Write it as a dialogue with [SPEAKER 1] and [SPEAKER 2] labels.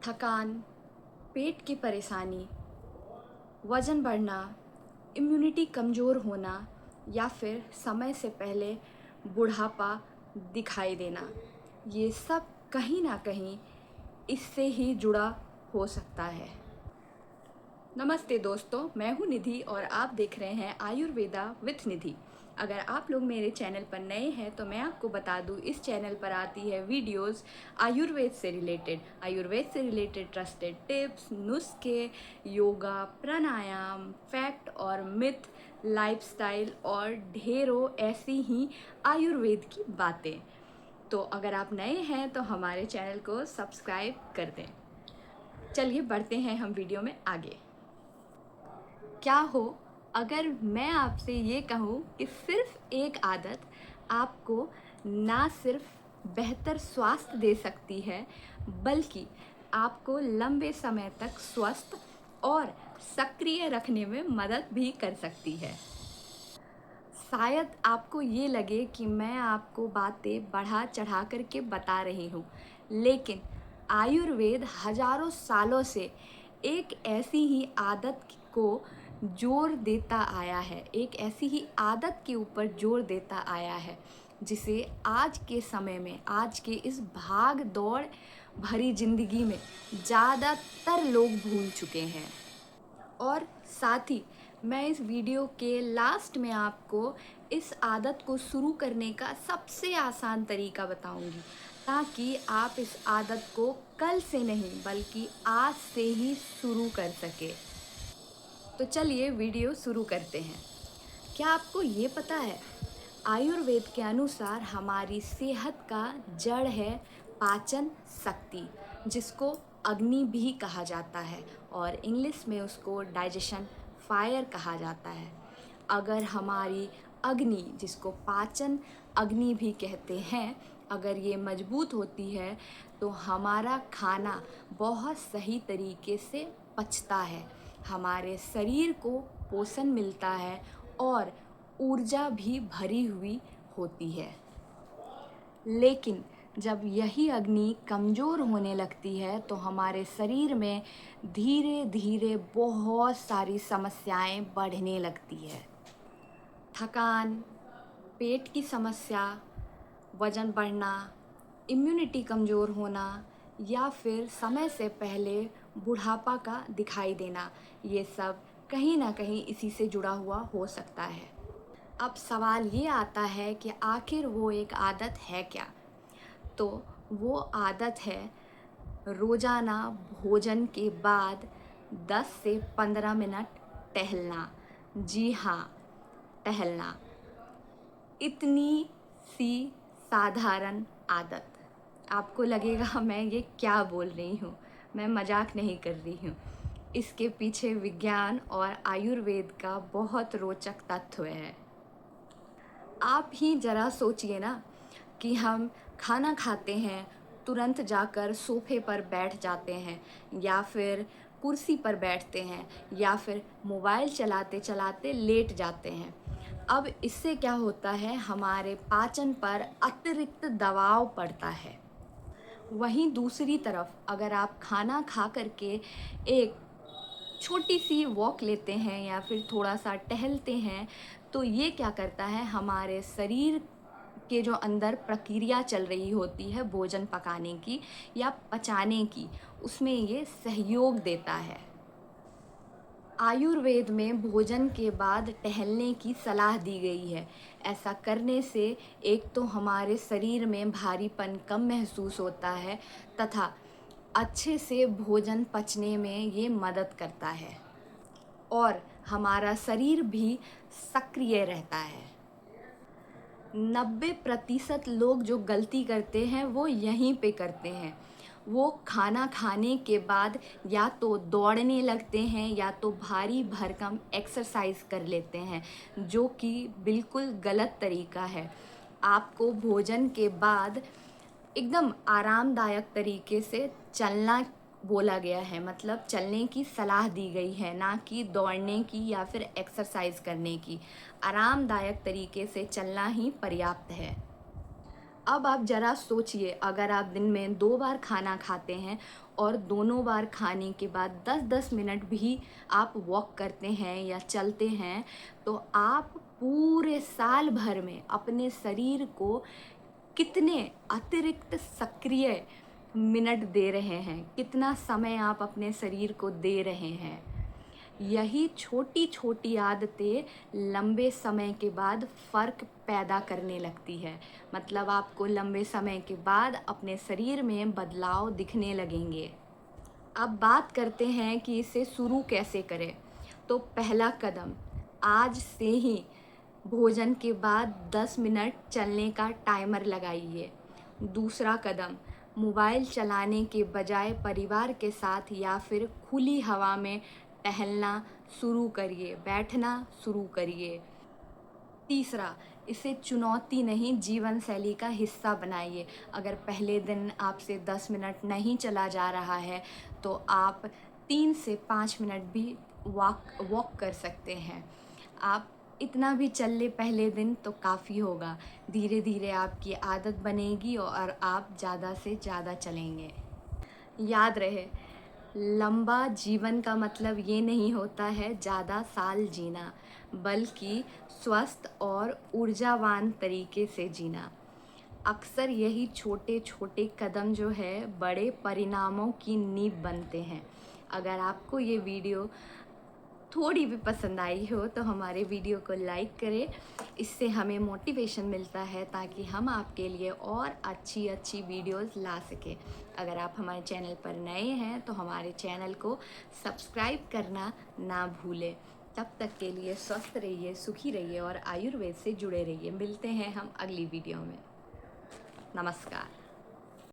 [SPEAKER 1] थकान, पेट की परेशानी, वज़न बढ़ना, इम्यूनिटी कमज़ोर होना या फिर समय से पहले बुढ़ापा दिखाई देना, ये सब कहीं ना कहीं इससे ही जुड़ा हो सकता है। नमस्ते दोस्तों, मैं हूँ निधि और आप देख रहे हैं आयुर्वेदा विथ निधि। अगर आप लोग मेरे चैनल पर नए हैं तो मैं आपको बता दूँ, इस चैनल पर आती है वीडियोस आयुर्वेद से रिलेटेड ट्रस्टेड टिप्स, नुस्खे, योगा, प्राणायाम, फैक्ट और मिथ, लाइफस्टाइल और ढेरों ऐसी ही आयुर्वेद की बातें। तो अगर आप नए हैं तो हमारे चैनल को सब्सक्राइब कर दें। चलिए बढ़ते हैं हम वीडियो में आगे। क्या हो अगर मैं आपसे ये कहूँ कि सिर्फ एक आदत आपको ना सिर्फ बेहतर स्वास्थ्य दे सकती है, बल्कि आपको लंबे समय तक स्वस्थ और सक्रिय रखने में मदद भी कर सकती है। शायद आपको ये लगे कि मैं आपको बातें बढ़ा चढ़ा कर के बता रही हूँ, लेकिन आयुर्वेद हजारों सालों से एक ऐसी ही आदत को जोर देता आया है, एक ऐसी ही आदत के ऊपर जोर देता आया है जिसे आज के समय में, आज के इस भाग दौड़ भरी ज़िंदगी में ज़्यादातर लोग भूल चुके हैं। और साथ ही मैं इस वीडियो के लास्ट में आपको इस आदत को शुरू करने का सबसे आसान तरीका बताऊंगी, ताकि आप इस आदत को कल से नहीं बल्कि आज से ही शुरू कर सके। तो चलिए वीडियो शुरू करते हैं। क्या आपको ये पता है, आयुर्वेद के अनुसार हमारी सेहत का जड़ है पाचन शक्ति, जिसको अग्नि भी कहा जाता है और इंग्लिश में उसको डाइजेशन फायर कहा जाता है। अगर हमारी अग्नि, जिसको पाचन अग्नि भी कहते हैं, अगर ये मजबूत होती है तो हमारा खाना बहुत सही तरीके से पचता है, हमारे शरीर को पोषण मिलता है और ऊर्जा भी भरी हुई होती है। लेकिन जब यही अग्नि कमज़ोर होने लगती है तो हमारे शरीर में धीरे धीरे बहुत सारी समस्याएं बढ़ने लगती है। थकान, पेट की समस्या, वज़न बढ़ना, इम्यूनिटी कमज़ोर होना या फिर समय से पहले बुढ़ापा का दिखाई देना, ये सब कहीं ना कहीं इसी से जुड़ा हुआ हो सकता है। अब सवाल ये आता है कि आखिर वो एक आदत है क्या? तो वो आदत है रोज़ाना भोजन के बाद 10 से 15 मिनट टहलना। जी हाँ, टहलना। इतनी सी साधारण आदत। आपको लगेगा मैं ये क्या बोल रही हूँ, मैं मजाक नहीं कर रही हूँ। इसके पीछे विज्ञान और आयुर्वेद का बहुत रोचक तथ्य है। आप ही ज़रा सोचिए ना कि हम खाना खाते हैं, तुरंत जाकर सोफे पर बैठ जाते हैं या फिर कुर्सी पर बैठते हैं या फिर मोबाइल चलाते चलाते लेट जाते हैं। अब इससे क्या होता है, हमारे पाचन पर अतिरिक्त दबाव पड़ता है। वहीं दूसरी तरफ अगर आप खाना खा करके एक छोटी सी वॉक लेते हैं या फिर थोड़ा सा टहलते हैं, तो ये क्या करता है, हमारे शरीर के जो अंदर प्रक्रिया चल रही होती है भोजन पकाने की या पचाने की, उसमें ये सहयोग देता है। आयुर्वेद में भोजन के बाद टहलने की सलाह दी गई है। ऐसा करने से एक तो हमारे शरीर में भारीपन कम महसूस होता है तथा अच्छे से भोजन पचने में ये मदद करता है और हमारा शरीर भी सक्रिय रहता है। 90% लोग जो गलती करते हैं वो यहीं पे करते हैं। वो खाना खाने के बाद या तो दौड़ने लगते हैं या तो भारी भरकम एक्सरसाइज कर लेते हैं, जो कि बिल्कुल गलत तरीका है। आपको भोजन के बाद एकदम आरामदायक तरीके से चलना बोला गया है, मतलब चलने की सलाह दी गई है, ना कि दौड़ने की या फिर एक्सरसाइज करने की। आरामदायक तरीके से चलना ही पर्याप्त है। अब आप ज़रा सोचिए, अगर आप दिन में 2 बार खाना खाते हैं और दोनों बार खाने के बाद 10-10 मिनट भी आप वॉक करते हैं या चलते हैं, तो आप पूरे साल भर में अपने शरीर को कितने अतिरिक्त सक्रिय मिनट दे रहे हैं, कितना समय आप अपने शरीर को दे रहे हैं। यही छोटी छोटी आदतें लंबे समय के बाद फ़र्क पैदा करने लगती है। मतलब आपको लंबे समय के बाद अपने शरीर में बदलाव दिखने लगेंगे। अब बात करते हैं कि इसे शुरू कैसे करें। तो पहला कदम, आज से ही भोजन के बाद 10 मिनट चलने का टाइमर लगाइए। दूसरा कदम, मोबाइल चलाने के बजाय परिवार के साथ या फिर खुली हवा में टहलना शुरू करिए, बैठना शुरू करिए। तीसरा, इसे चुनौती नहीं, जीवन शैली का हिस्सा बनाइए। अगर पहले दिन आपसे 10 मिनट नहीं चला जा रहा है, तो आप 3 से 5 मिनट भी वॉक कर सकते हैं। आप इतना भी चल ले पहले दिन तो काफ़ी होगा। धीरे धीरे आपकी आदत बनेगी और आप ज़्यादा से ज़्यादा चलेंगे। याद रहे, लंबा जीवन का मतलब ये नहीं होता है ज़्यादा साल जीना, बल्कि स्वस्थ और ऊर्जावान तरीके से जीना। अक्सर यही छोटे छोटे कदम जो है बड़े परिणामों की नींव बनते हैं। अगर आपको ये वीडियो थोड़ी भी पसंद आई हो तो हमारे वीडियो को लाइक करें। इससे हमें मोटिवेशन मिलता है ताकि हम आपके लिए और अच्छी अच्छी वीडियोस ला सकें। अगर आप हमारे चैनल पर नए हैं तो हमारे चैनल को सब्सक्राइब करना ना भूलें। तब तक के लिए स्वस्थ रहिए, सुखी रहिए और आयुर्वेद से जुड़े रहिए। मिलते हैं हम अगली वीडियो में। नमस्कार।